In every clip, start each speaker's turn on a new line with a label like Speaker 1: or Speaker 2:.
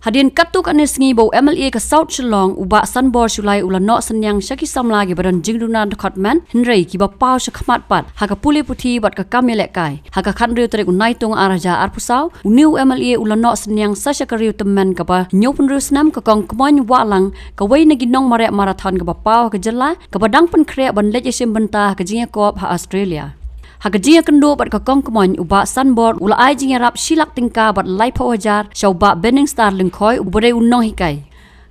Speaker 1: Hadian katuk ane sengi bau MLA ke South Shillong ubak sanbor Shulai ulanok senyang syaki samla ge badan jingduna dekatman Henry ki ba pau syakmat pat haka puli puti bat ka kamilek kai haka khandriu tarik unai tung araja arpusau uniu MLA ulanok senyang sasyakariu teman ka ba nyopun rusnam ka kong kmoy walang ka wei nagi nong marek marathon ka ba pau ka jela ka badang pen krek ban legisim bentah ka jinga kop ha Australia. Hagajia kendo bat ka kong kmoy uba sunboard ula ai jinga rap silak tingka bat lai pawajar syauba bening star lengkoi ubore unong hikai.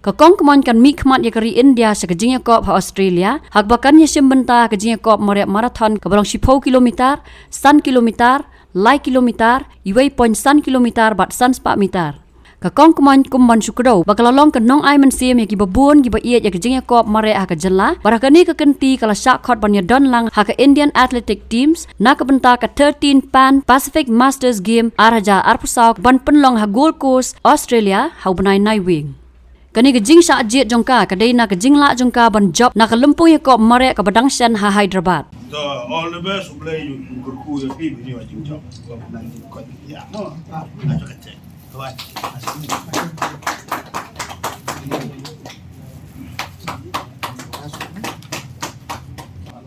Speaker 1: Ka kong kmoy kan mi khmat yakari India sa kajinga kop ha Australia hak bakan yasim benta kajinga kop marek marathon ka barang 10 kilometer, san kilometer, lai kilometer, iwai point san kilometer bat san spa meter. Ka kong kmoy kumban sukro bakalalong ka nong ai mensim yaki babun gi ba iet yak jinga kop marek ha ka jela barakani ka kenti kala syak khot ban ya don lang ha ka Indian athletic teams na ka benta ka 13 pan Pacific Masters game araja arpusau ban penlong ha Gold Coast Australia ha banai nai wing. Kani ka jing syak jet jongka ka dei na ka jingla jongka ban job na ka lempung ya kop marek ka Badangshan ha Hyderabad.
Speaker 2: So all the best play you kurku ya pi ni wajib job. Ko nang ko ya. Aja kecek. Tuan.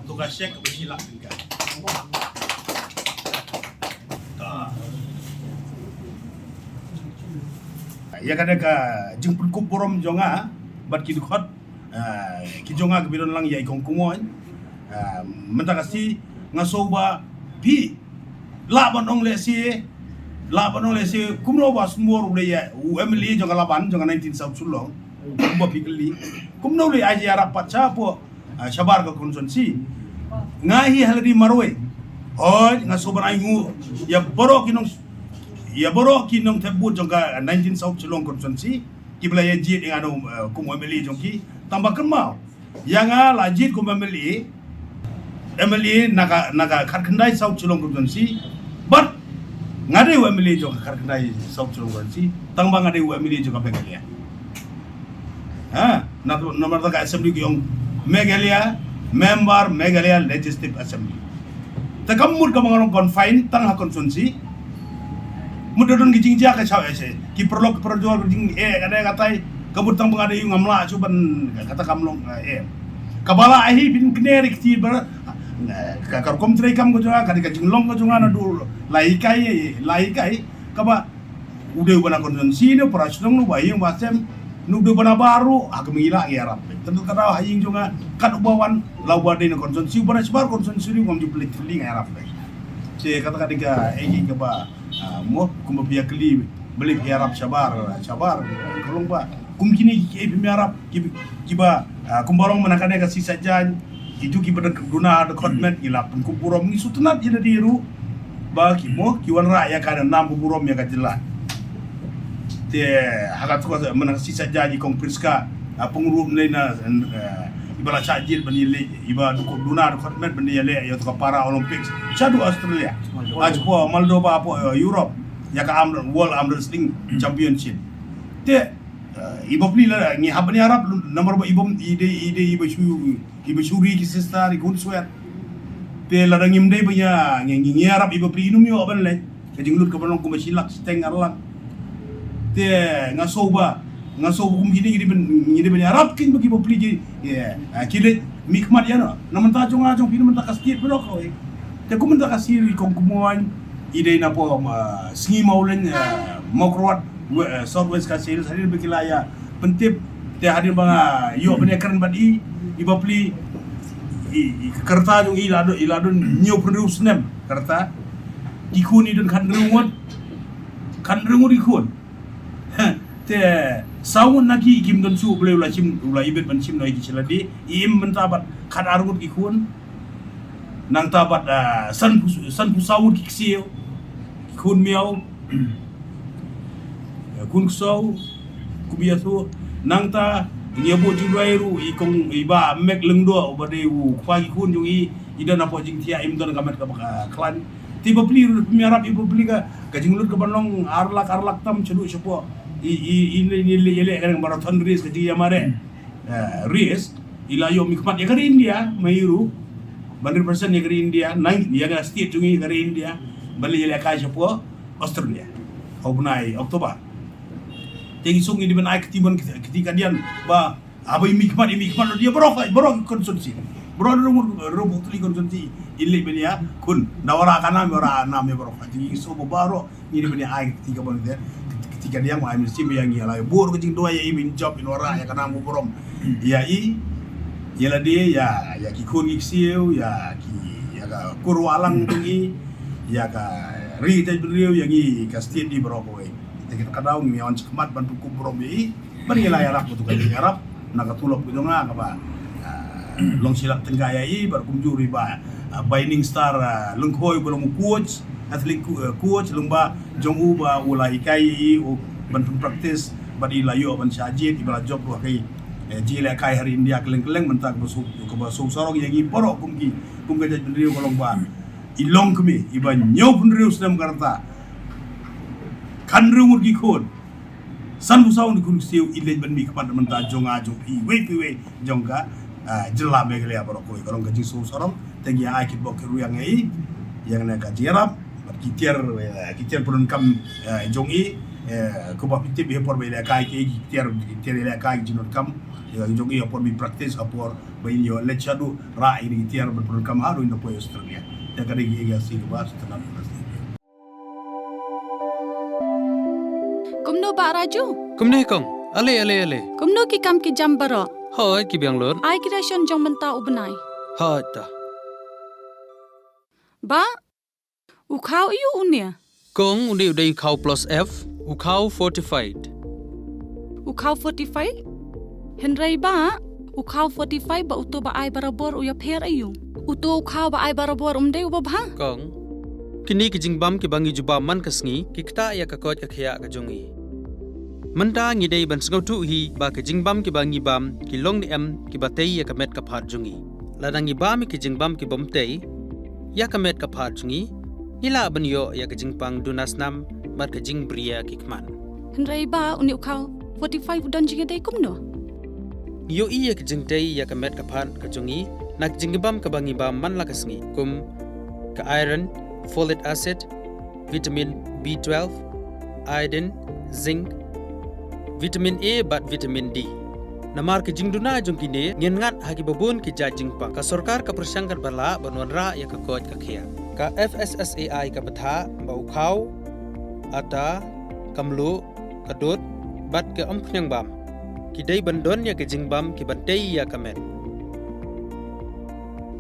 Speaker 2: Tugas cek bersilap juga. Ya kada ka jemput kupurom jonga bat ki dukot ki jonga ke bidon lang ya ikong kumoy menta kasi ngasoba pi laban ong lesi kumno bas mor ule ya UMLE jonga laban jonga 19 South Sulong kumba pikeli kumno le aji arap pacha po sabar ka konsensi ngahi haladi marwe ngasoba aingu ya boro kinong tebut jonga 19 South Sulong konsensi kibla ya jit yang kum UMLE jongki tambah kemau yang lajit kum MLA naga karkendai South Sulong konsensi but ngade UMLE jong karkendai South Sulong konsensi tambah ngade UMLE jong Megalia nomor taka assembly yung Megalia member Megalia Legislative Assembly takamur ka mga confine tang ha konsensi mudodon gijing ja ka chaw ese ki perlok perjual gijing kada katai kabutang pengada yung amla cuban kata kamlong kabala ahi bin knerik ti bar kakar kom tray kam ko jonga kadi ka jinglong ko jonga na dul laikai kaba udah bana konsensi no praslong no bayang wasem nu de bana baru agak mengila ya rap tentu kada haying jonga kad ubawan lawade no konsensi bana sebar konsensi ni ngom juplit ling ya rap se kata kadiga egi kaba mo kumbabia kli beli Arab sabar kolong ba kumkini ki Arab kiba kumbarong manakane ka sisajan itu ki pada guna ada kotmet gila pun kuburom ni sutunat ina diru ba ki mo ki wan raya kana nam kuburom ya kajela te hagat ko manak sisajan kong priska pengurum lena ibala sajil banile iba guna ada kotmet banile ya to para olympics sadu Australia ajpo Moldova po Europe ya ka World Arm Wrestling Championship te ibo plila ngi habani Arab nomor ba ibom ide ibo shuri ki sister ikun swet te la ngim dei banya ngi Arab ibo pli inum yo ban le ke jinglut ka banong ko masilak steng arlang te ngasoba kum gini bani Arab kin bagi ibo pli ji ya kile mikmat ya no naman ta jong pinu man ta kastit bro ko te ko man ta kasir kong kumuan ide na po singi maulen mokruat Southwest Kasir hadir bekilaya pentip te hadir banga yo benekan badi ibapli kerta jong iladon nyo produce nem kerta ikun idon kandrungut ikun te sawun nagi kim don su bele ula ibet ban sim no iki celadi im mentabat kad argut ikun nang tabat san pusawut kiksio kun miau kun ksau kubiasu nang ta ngiabo jingwairu ikong iba mek lengdo bade wu pagi kun jungi ida napo jing tia im don kamet ka klan tiba pli miarap ibu pli ka jinglut ka banong arlak tam cedu sepo ini yele kan marathon race ka jiya mare race ilayo mikmat ya kari India mairu 100% ya kari India nang ya ga state jungi kari India bali yele ka sepo Australia Obnai Oktober Tengi sungi di mana ketiban ketika dia ba abai mikmat dia borok konsumsi. Borok rumu tuli konsumsi illi benia kun dawara kana mera name borok. Jadi so baro ni benia ai ketika bon dia ketika dia mai mesti yang ia bor kecing doa ya ibin job in ora ya kana mu borom. Ya ialah dia ya ki kun iksiu ya ki ya ka kurwalang tungi ya ka ri te beliau yang ka state di borok kita kadang mi on cemat bantu kubrom yi bari la yarap tu kan yarap naga tulop gitu nga ba long silap tenggaya yi bar kumjuri ba binding star lengkoi belum coach atlet coach lengba jongu ba ulai kai yi bantu praktis badi layo ban sajid ibala job wa kai jile kai hari India keleng-keleng mentak besuk ke basuk sorong yang i porok kum ga jadriu kolong ba ilong kemi iba nyop ndriu sedam karta kan rumur gikon san busau ni kun siu ile ban mi kapan menta jonga jo pi we jongka jela megale abarokoi kolong gaji su sorong tengi ai kit bok yang ai yang na ka jirap kitier pun kam jongi ko ba pitip he por be la kai ki kitier la kai jinot kam jongi por mi practice apor bain yo lechadu ra ini kitier pun kam haru ino po Australia ya kare gi ga si ba setelah
Speaker 3: Kumno ba Raju?
Speaker 4: Kumne kong, ale.
Speaker 3: Kumno ki kam ki jam baro.
Speaker 4: Hoi ki biang lor.
Speaker 3: Ai ki ration jong menta ubnai.
Speaker 4: Hoi ta.
Speaker 3: Ba? Ukau iu unia.
Speaker 4: Kong undi udai ukau plus F, ukau fortified.
Speaker 3: Ukau 45? Henry ba? Ukau 45 ba uto ba ai barabor uya pher ayu. Uto ukau ba ai barabor umde uba ba?
Speaker 4: Kong. Kini ki jingbam ki bangi juba man kasngi ki kta ya ka kot ka khia ka jongi. Menta ngi dei ban sngau tu hi ba ki jingbam ki bangi bam ki long ni em ki batei ya ka met ka phat jongi. Ladangi bam ki jingbam ki bom tei ya ka met ka phat jongi. Ila ban yo ya ka jingpang dunas nam mat ka jing bria ki kman.
Speaker 3: Henry ba uni ukau 45 udan jinga dei kumno.
Speaker 4: Yo iya ki jing tei ya ka met ka phat ka jongi nak jingbam ka bangi bam man la kasngi kum ka iron, folic acid, vitamin B12, iodine, zinc, vitamin A bat vitamin D. Namar ke jingduna jongkine ngengat hagi babun ki jajingpa ka sarkar ka persangkat bala banwanra ya ka kot ka khia. Ka FSSAI ka batha bau khau ata kamlu kadut bat ke ompnyang bam. Ki dei bandon ya ke jingbam ki batei ya kamet.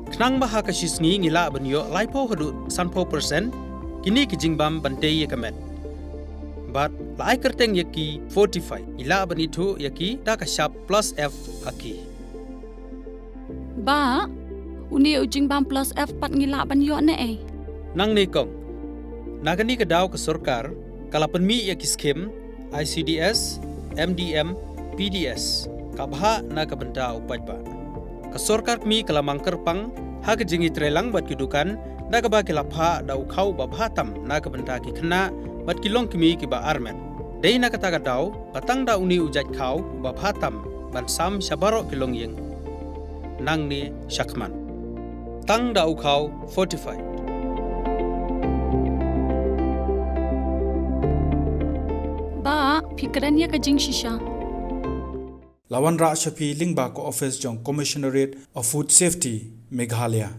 Speaker 4: Knang baha ka shisngi ngila banyo laipo hadu sanpo persen kini ki jingbam bantei ya kamet. But lai kerteng yaki 45 ila banitu yaki da ka sharp plus F haki.
Speaker 3: Ba uni ujing bam plus F pat ngila banyo ne ai.
Speaker 4: Nang ni kong nagani ka daw ka sarkar kalapan mi yaki skim ICDS MDM PDS kabha na ka banta upaj ba. Kasorkar mi kalamang kerpang ha ka jingi trelang bat kidukan da ka ba kilapha da ukhau ba bhatam na ka banta ki khna bat kilong kimi ki ba armen dei na kata ka daw patang da uni ujat khau ba bhatam ban sam shabaro kilong yeng nang ni shakman tang da ukhau 45
Speaker 3: Ba fikran ya ka jing shisha.
Speaker 5: Lawan Ra Shafi Lingba ko office jong Commissionerate of Food Safety Meghalaya